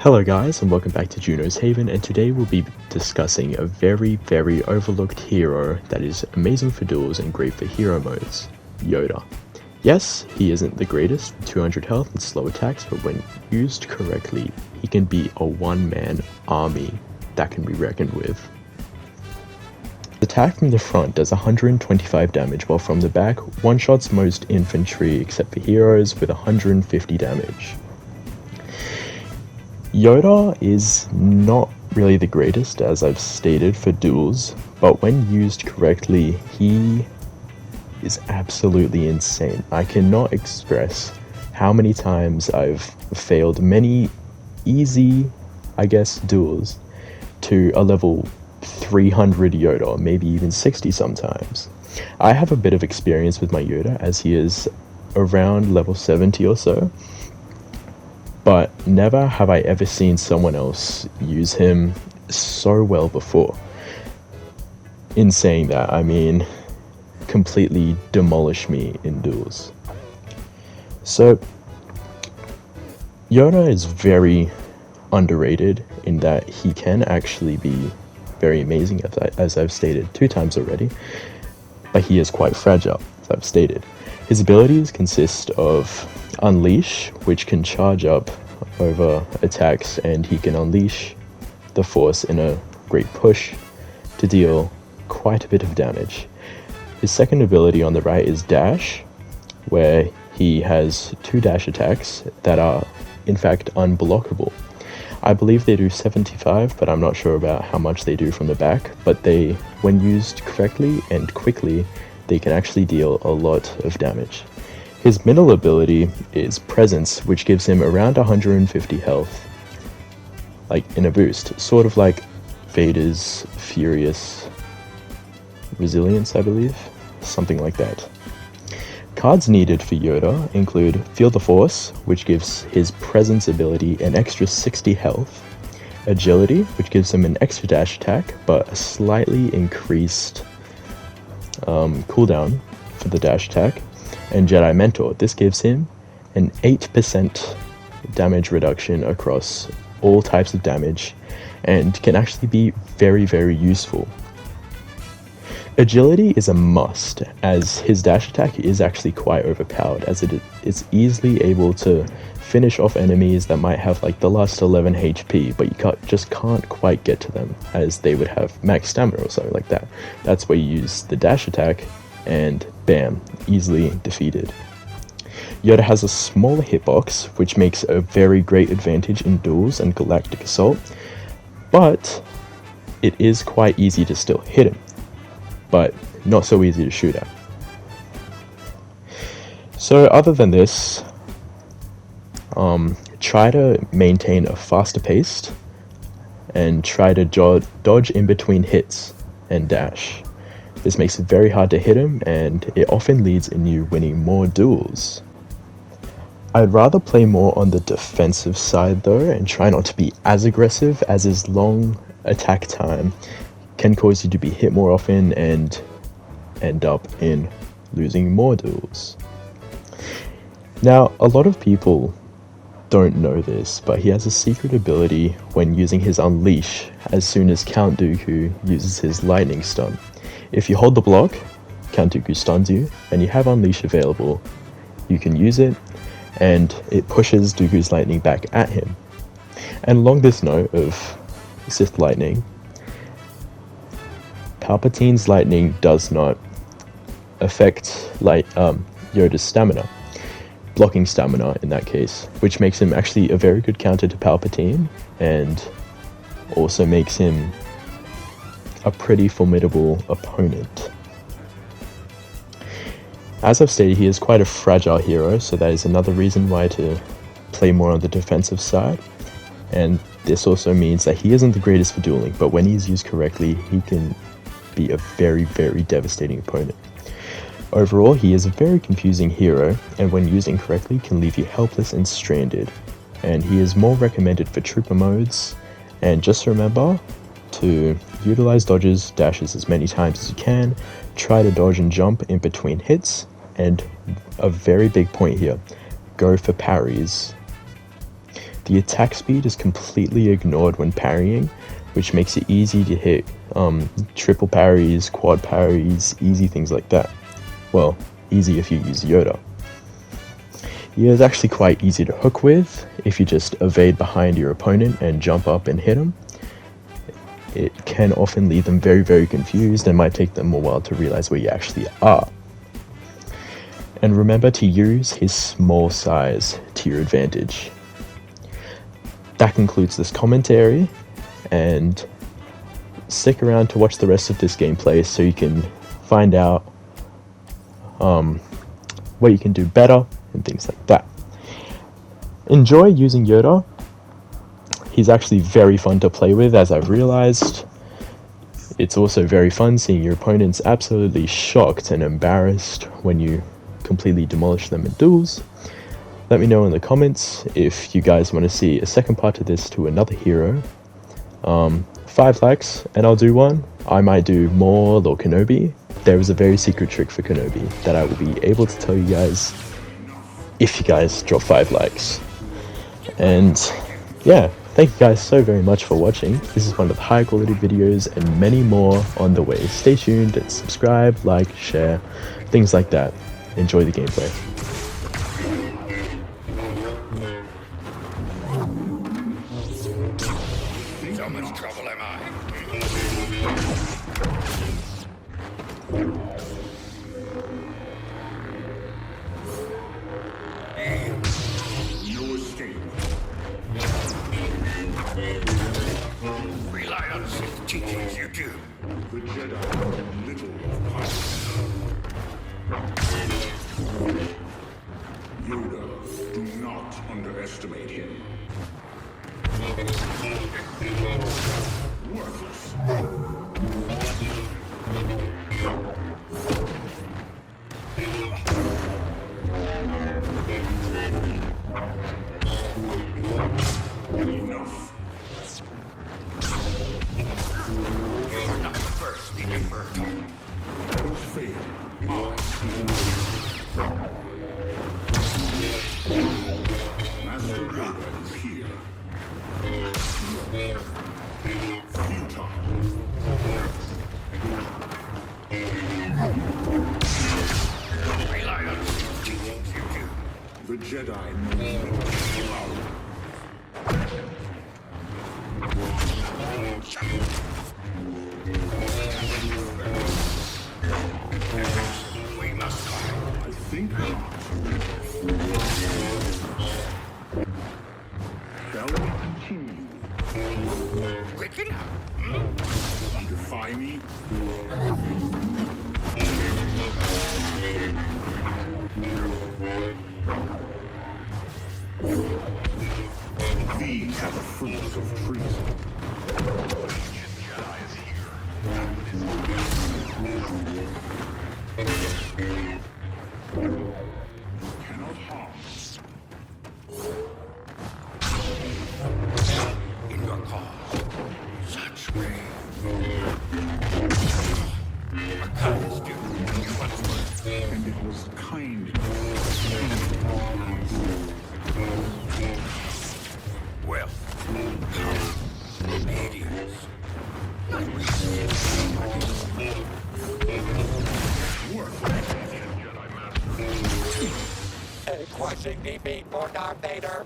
Hello guys and welcome back to Juno's Haven, and today we'll be discussing a very overlooked hero that is amazing for duels and great for hero modes, Yoda. Yes, he isn't the greatest with 200 health and slow attacks, but when used correctly, he can be a one-man army that can be reckoned with. His attack from the front does 125 damage, while from the back, one-shots most infantry except for heroes with 150 damage. Yoda is not really the greatest, as I've stated, for duels, but when used correctly, he is absolutely insane. I cannot express how many times I've failed many easy, duels to a level 300 Yoda, maybe even 60 sometimes. I have a bit of experience with my Yoda, as he is around level 70 or so. But never have I ever seen someone else use him so well before. In saying that, I mean, completely demolish me in duels. So, Yoda is very underrated in that he can actually be very amazing, as I've stated 2 times already, but he is quite fragile, as I've stated. His abilities consist of Unleash, which can charge up over attacks, and he can unleash the force in a great push to deal quite a bit of damage. His second ability on the right is Dash, where he has 2 dash attacks that are in fact unblockable. I believe they do 75, but I'm not sure about how much they do from the back, but they, when used correctly and quickly, they can actually deal a lot of damage. His middle ability is Presence, which gives him around 150 health, like in a boost, sort of like Vader's Furious Resilience, I believe, something like that. Cards needed for Yoda include Feel the Force, which gives his Presence ability an extra 60 health, Agility, which gives him an extra dash attack, but a slightly increased cooldown for the dash attack, and Jedi Mentor. This gives him an 8% damage reduction across all types of damage and can actually be very useful. Agility is a must, as his dash attack is actually quite overpowered, as it is easily able to finish off enemies that might have like the last 11 HP, but you just can't quite get to them, as they would have max stamina or something like that. That's where you use the dash attack and bam, easily defeated. Yoda has a smaller hitbox, which makes a very great advantage in duels and galactic assault, but it is quite easy to still hit him, but not so easy to shoot at. So other than this, try to maintain a faster pace and try to dodge in between hits and dash. This makes it very hard to hit him, and it often leads in you winning more duels. I'd rather play more on the defensive side though, and try not to be as aggressive, as his long attack time can cause you to be hit more often and end up in losing more duels. Now, a lot of people don't know this, but he has a secret ability when using his Unleash as soon as Count Dooku uses his lightning stun. If you hold the block, Count Dooku stuns you, and you have Unleash available, you can use it, and it pushes Dooku's lightning back at him. And along this note of Sith lightning, Palpatine's lightning does not affect Yoda's stamina, blocking stamina in that case, which makes him actually a very good counter to Palpatine, and also makes him a pretty formidable opponent. As I've stated, he is quite a fragile hero, so that is another reason why to play more on the defensive side, and this also means that he isn't the greatest for dueling, but when he's used correctly, he can be a very devastating opponent. Overall, he is a very confusing hero, and when using correctly can leave you helpless and stranded, and he is more recommended for trooper modes. And just remember to utilize dodges, dashes as many times as you can, try to dodge and jump in between hits, and a very big point here, go for parries. The attack speed is completely ignored when parrying, which makes it easy to hit triple parries, quad parries, easy things like that. Well, easy if you use Yoda. Yoda is actually quite easy to hook with if you just evade behind your opponent and jump up and hit him. It can often leave them very, very confused and might take them a while to realize where you actually are. And remember to use his small size to your advantage. That concludes this commentary, and stick around to watch the rest of this gameplay so you can find out what you can do better and things like that. Enjoy using Yoda. He's actually very fun to play with, as I've realized. It's also very fun seeing your opponents absolutely shocked and embarrassed when you completely demolish them in duels. Let me know in the comments if you guys want to see a second part to this to another hero. 5 likes and I'll do one. I might do Maul or Kenobi. There is a very secret trick for Kenobi that I will be able to tell you guys if you guys drop 5 likes. And yeah, thank you guys so very much for watching. This is one of the high quality videos and many more on the way. Stay tuned and subscribe, like, share, things like that. Enjoy the gameplay. So much trouble am I? No escape. Rely on Sith teachings, you do. The Jedi have little of power. Yoda, do not underestimate him. Worthless. Enough. You're not the first, the Emperor taught. Those fail. Master Yoda is here. Futile. Rely on the teachings you do. The Jedi know power. We must fight. I think not. Shall we continue? Quick enough. You defy me? These are the fruits of treason. Jedi is here. Cannot harm. In your cause, such way. A kindness due, you once were. And it was kind. Well, obedience. Worth. Any crushing defeat for Darth Vader.